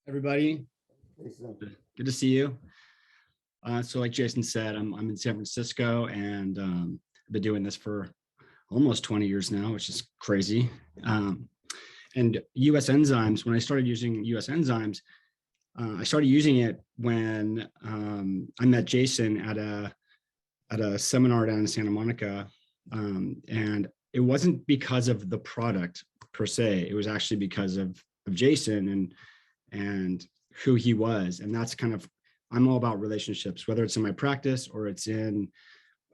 Everybody. Jason. Good to see you. So like Jason said, I'm in San Francisco and I've been doing this for almost 20 years now, which is crazy. And U.S Enzymes, when I started using U.S Enzymes, I started using it when I met Jason at a seminar down in Santa Monica. And it wasn't because of the product per se. It was actually because of Jason and who he was. And that's kind of, I'm all about relationships, whether it's in my practice or it's in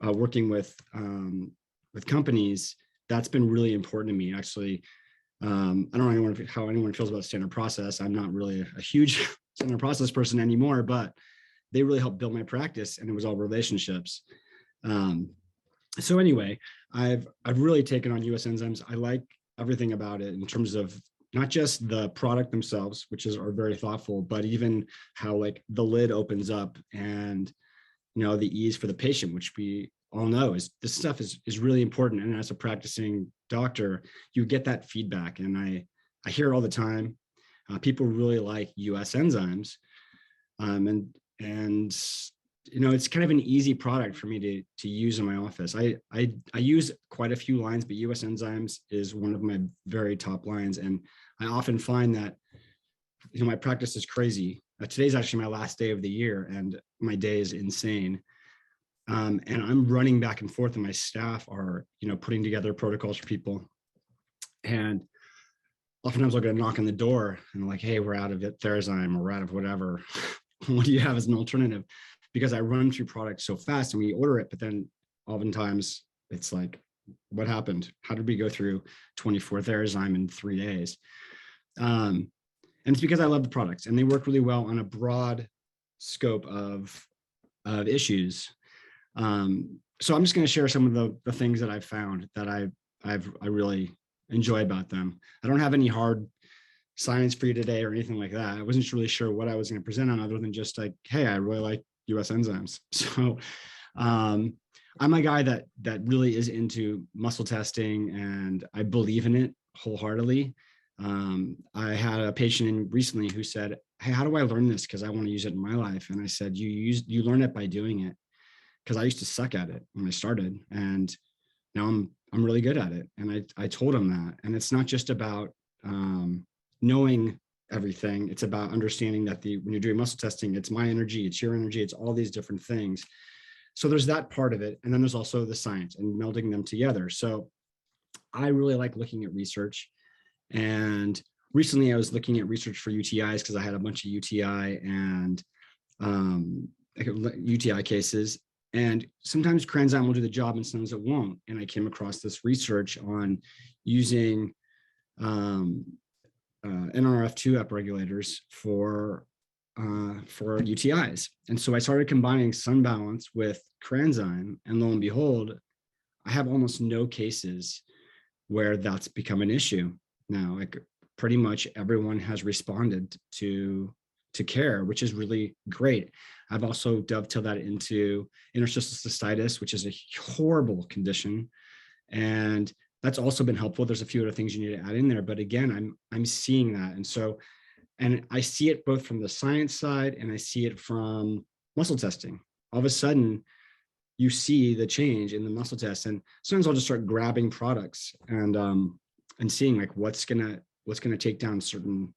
working with companies. That's been really important to me. Actually, I don't know how anyone feels about standard process. I'm not really a huge standard process person anymore, but they really helped build my practice, and it was all relationships. So anyway, I've really taken on U.S Enzymes. I like everything about it in terms of not just the product themselves, which are very thoughtful, but even how like the lid opens up and, the ease for the patient, which we all know is this stuff is really important. And as a practicing doctor, you get that feedback. And I hear it all the time. People really like U.S Enzymes. And it's kind of an easy product for me to use in my office. I use quite a few lines, but U.S Enzymes is one of my very top lines. And I often find that, my practice is crazy. Today's actually my last day of the year, and my day is insane. And I'm running back and forth, and my staff are, putting together protocols for people. And oftentimes I'll get a knock on the door and I'm like, hey, we're out of it, Therazyme, or we're out of whatever. What do you have as an alternative? Because I run through products so fast and we order it, but then oftentimes it's like, what happened? How did we go through 24 Therazyme in 3 days? And it's because I love the products and they work really well on a broad scope of issues. So I'm just going to share some of the things that I've found that I really enjoy about them. I don't have any hard science for you today or anything like that. I wasn't really sure what I was going to present on other than just like, hey, I really like U.S Enzymes. So I'm a guy that really is into muscle testing, and I believe in it wholeheartedly. I had a patient in recently who said, hey, how do I learn this? Because I want to use it in my life. And I said, you learn it by doing it. Because I used to suck at it when I started, and now I'm really good at it. And I told him that. And it's not just about knowing everything. It's about understanding that when you're doing muscle testing, it's my energy, it's your energy, it's all these different things. So there's that part of it. And then there's also the science and melding them together. So I really like looking at research. And recently I was looking at research for UTIs because I had a bunch of UTI and UTI cases. And sometimes Cranzyme will do the job and sometimes it won't. And I came across this research on using NRF2 upregulators for UTIs. And so I started combining Sun Balance with Cranzyme, and lo and behold, I have almost no cases where that's become an issue. Now, like pretty much everyone has responded to care, which is really great. I've also dovetailed that into interstitial cystitis, which is a horrible condition. And that's also been helpful. There's a few other things you need to add in there, but again, I'm seeing that. And I see it both from the science side and I see it from muscle testing. All of a sudden, you see the change in the muscle test, and sometimes I'll just start grabbing products and seeing like what's gonna take down certain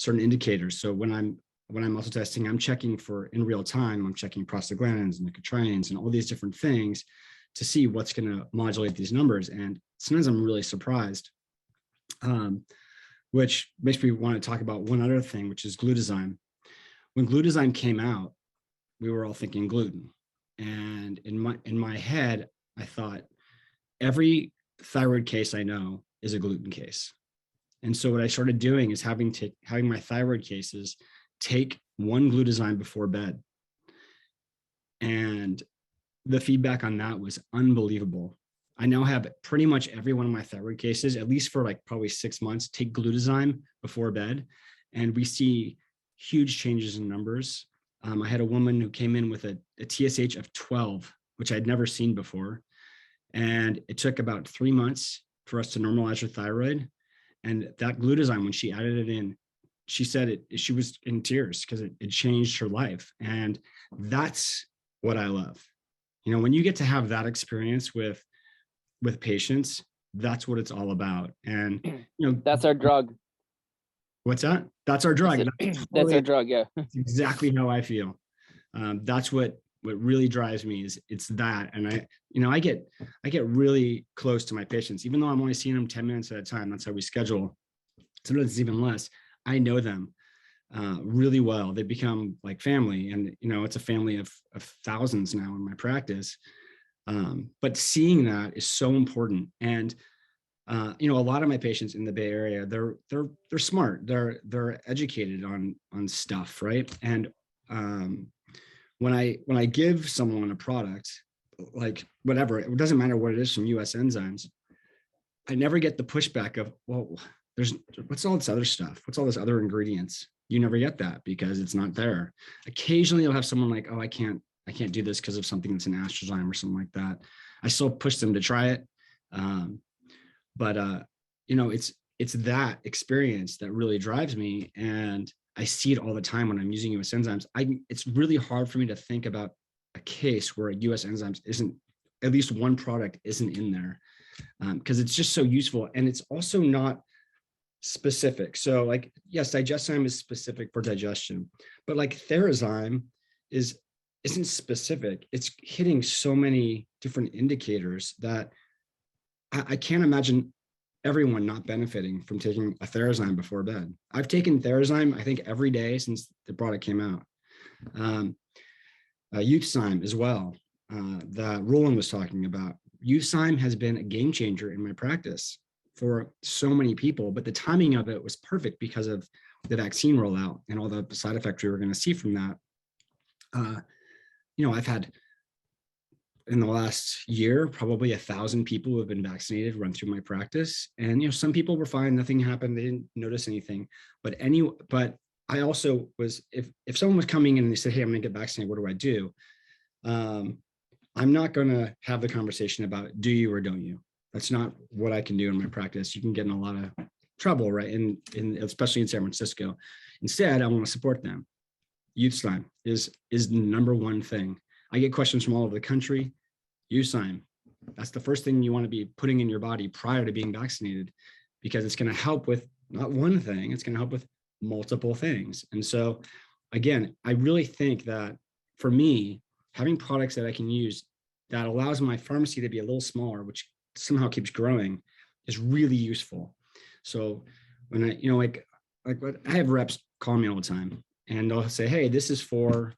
indicators. So when I'm muscle testing, I'm checking for in real time. I'm checking prostaglandins and nicotrienes and all these different things to see what's going to modulate these numbers. And sometimes I'm really surprised, which makes me want to talk about one other thing, which is glutathione. When glutathione came out, we were all thinking gluten. And in my head, I thought every thyroid case I know is a gluten case. And so what I started doing is having my thyroid cases take one glutathione before bed. And the feedback on that was unbelievable. I now have pretty much every one of my thyroid cases, at least for like probably 6 months, take glutathione before bed. And we see huge changes in numbers. I had a woman who came in with a TSH of 12, which I'd never seen before. And it took about 3 months for us to normalize her thyroid. And that glutathione, when she added it in, she said she was in tears because it changed her life. And that's what I love. You know, when you get to have that experience with patients, that's what it's all about. And, you know, That's our drug. what's that? That's our drug. That's our drug. Yeah. That's exactly how I feel. That's what really drives me is it's that. And I get really close to my patients, even though I'm only seeing them 10 minutes at a time. That's how we schedule. Sometimes it's even less. I know them really well. They become like family, and it's a family of thousands now in my practice. But seeing that is so important. And a lot of my patients in the Bay Area, they're smart. They're educated on stuff, right? And when I give someone a product, like whatever, it doesn't matter what it is from U.S. Enzymes, I never get the pushback of, well, what's all this other stuff? What's all this other ingredients? You never get that because it's not there. Occasionally you'll have someone like, oh, I can't do this because of something that's an astrozyme or something like that. I still push them to try it. But it's that experience that really drives me. And I see it all the time when I'm using U.S. Enzymes. It's really hard for me to think about a case where U.S. Enzymes isn't, at least one product isn't in there, because it's just so useful. And it's also not specific. So like, yes, Digestzyme is specific for digestion, but like Therazyme isn't specific. It's hitting so many different indicators that I can't imagine everyone not benefiting from taking a Therazyme before bed. I've taken Therazyme, I think, every day since the product came out. Youthzyme as well, that Roland was talking about. Youthzyme has been a game changer in my practice for so many people, but the timing of it was perfect because of the vaccine rollout and all the side effects we were going to see from that. I've had in the last year, probably 1,000 people who have been vaccinated run through my practice. And, some people were fine, nothing happened. They didn't notice anything, but I also was, if someone was coming in and they said, hey, I'm going to get vaccinated, what do I do? I'm not going to have the conversation about do you or don't you. That's not what I can do in my practice. You can get in a lot of trouble, right? In especially in San Francisco. Instead, I want to support them. Youthzyme is the number one thing. I get questions from all over the country. Youthzyme, that's the first thing you want to be putting in your body prior to being vaccinated, because it's going to help with not one thing, it's going to help with multiple things. And so, again, I really think that for me, having products that I can use that allows my pharmacy to be a little smaller, which somehow keeps growing, is really useful. So when I have reps call me all the time and they'll say, hey, this is for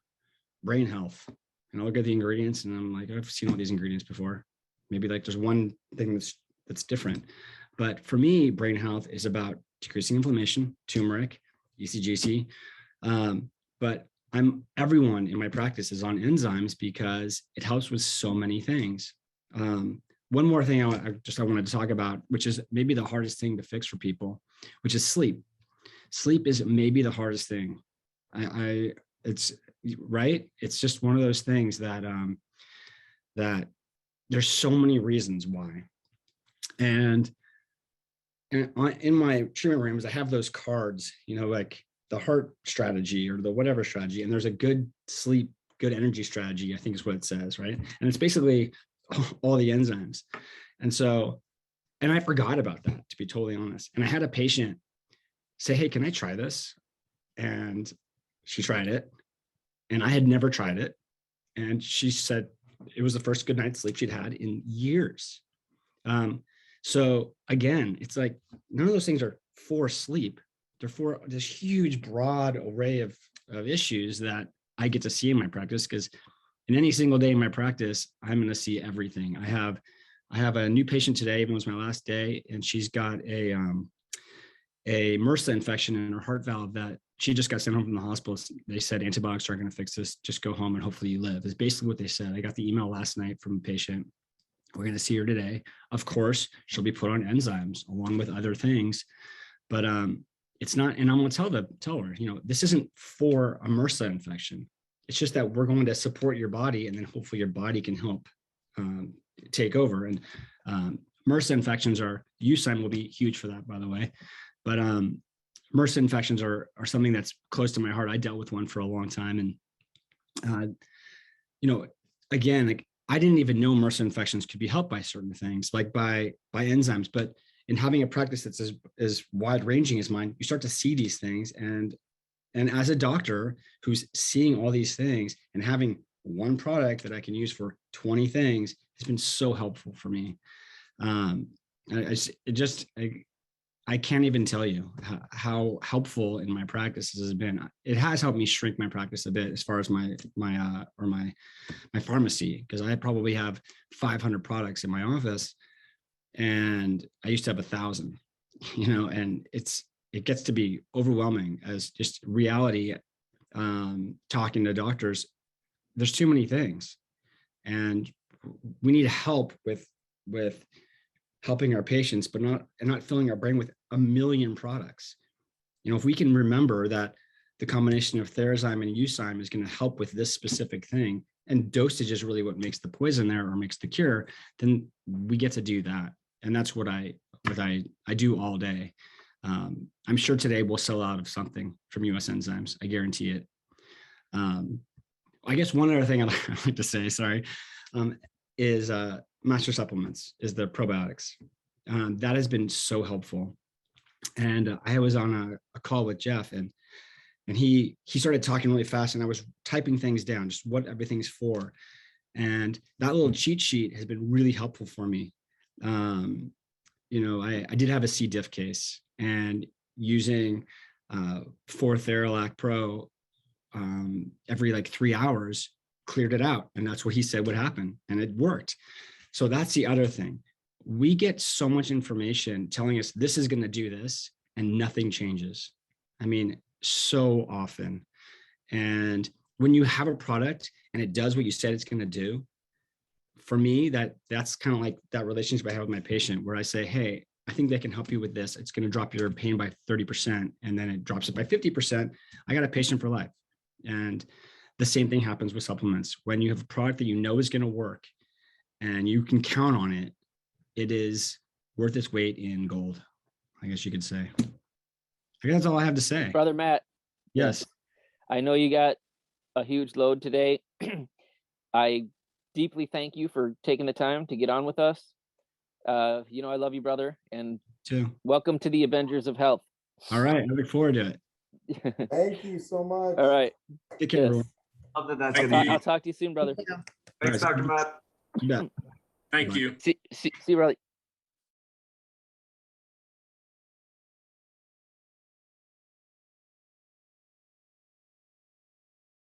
brain health. And I'll look at the ingredients and I'm like, I've seen all these ingredients before. Maybe like there's one thing that's different. But for me, brain health is about decreasing inflammation, turmeric, ECGC. But everyone in my practice is on enzymes because it helps with so many things. One more thing I wanted to talk about, which is maybe the hardest thing to fix for people, which is sleep. Sleep is maybe the hardest thing. It's right. It's just one of those things that there's so many reasons why. And in my treatment rooms, I have those cards, like the heart strategy or the whatever strategy. And there's a good sleep, good energy strategy, I think is what it says, right? And it's basically all the enzymes. And I forgot about that, to be totally honest. And I had a patient say, hey, can I try this? And she tried it. And I had never tried it. And she said it was the first good night's sleep she'd had in years. So again, it's like none of those things are for sleep. They're for this huge, broad array of issues that I get to see in my practice, because in any single day in my practice, I'm going to see everything. I have a new patient today, even was my last day, and she's got a MRSA infection in her heart valve that she just got sent home from the hospital. They said antibiotics aren't going to fix this. Just go home and hopefully you live. Is basically what they said. I got the email last night from a patient. We're going to see her today. Of course, she'll be put on enzymes along with other things, but it's not. And I'm going to tell her, this isn't for a MRSA infection. It's just that we're going to support your body, and then hopefully your body can help take over. And MRSA infections Youthzyme will be huge for that, by the way. But MRSA infections are something that's close to my heart. I dealt with one for a long time. And, again, like I didn't even know MRSA infections could be helped by certain things, like by enzymes. But in having a practice that's as wide ranging as mine, you start to see these things. And as a doctor who's seeing all these things and having one product that I can use for 20 things has been so helpful for me. I can't even tell you how helpful in my practices has been. It has helped me shrink my practice a bit as far as my pharmacy, because I probably have 500 products in my office, and I used to have 1,000. And it gets to be overwhelming as just reality. Talking to doctors, there's too many things, and we need help with helping our patients, but not filling our brain with a million products. If we can remember that the combination of Therazyme and U.S is going to help with this specific thing, and dosage is really what makes the poison there or makes the cure, then we get to do that. And that's what I do all day. I'm sure today we'll sell out of something from U.S Enzymes. I guarantee it. I guess one other thing I'd like to say, is Master Supplements, is the probiotics. That has been so helpful. And I was on a call with Jeff, and he started talking really fast, and I was typing things down, just what everything's for. And that little cheat sheet has been really helpful for me. I did have a C. diff case, and using 4-Theralac Pro every like 3 hours cleared it out. And that's what he said would happen, and it worked. So that's the other thing. We get so much information telling us this is going to do this, and nothing changes. I mean, so often. And when you have a product and it does what you said it's going to do, for me, that's kind of like that relationship I have with my patient, where I say, hey, I think they can help you with this. It's going to drop your pain by 30%. And then it drops it by 50%. I got a patient for life. And the same thing happens with supplements. When you have a product that you know is going to work and you can count on it, it is worth its weight in gold, I guess you could say. I guess that's all I have to say. Brother Matt. Yes. I know you got a huge load today. I deeply thank you for taking the time to get on with us. I love you, brother, and Too. Welcome to the Avengers of Health. All right. I look forward to it. Thank you so much. All right. Take care, everyone. I'll talk to you soon, brother. Thanks, Dr. Matt. You bet. Thank you. See you, brother.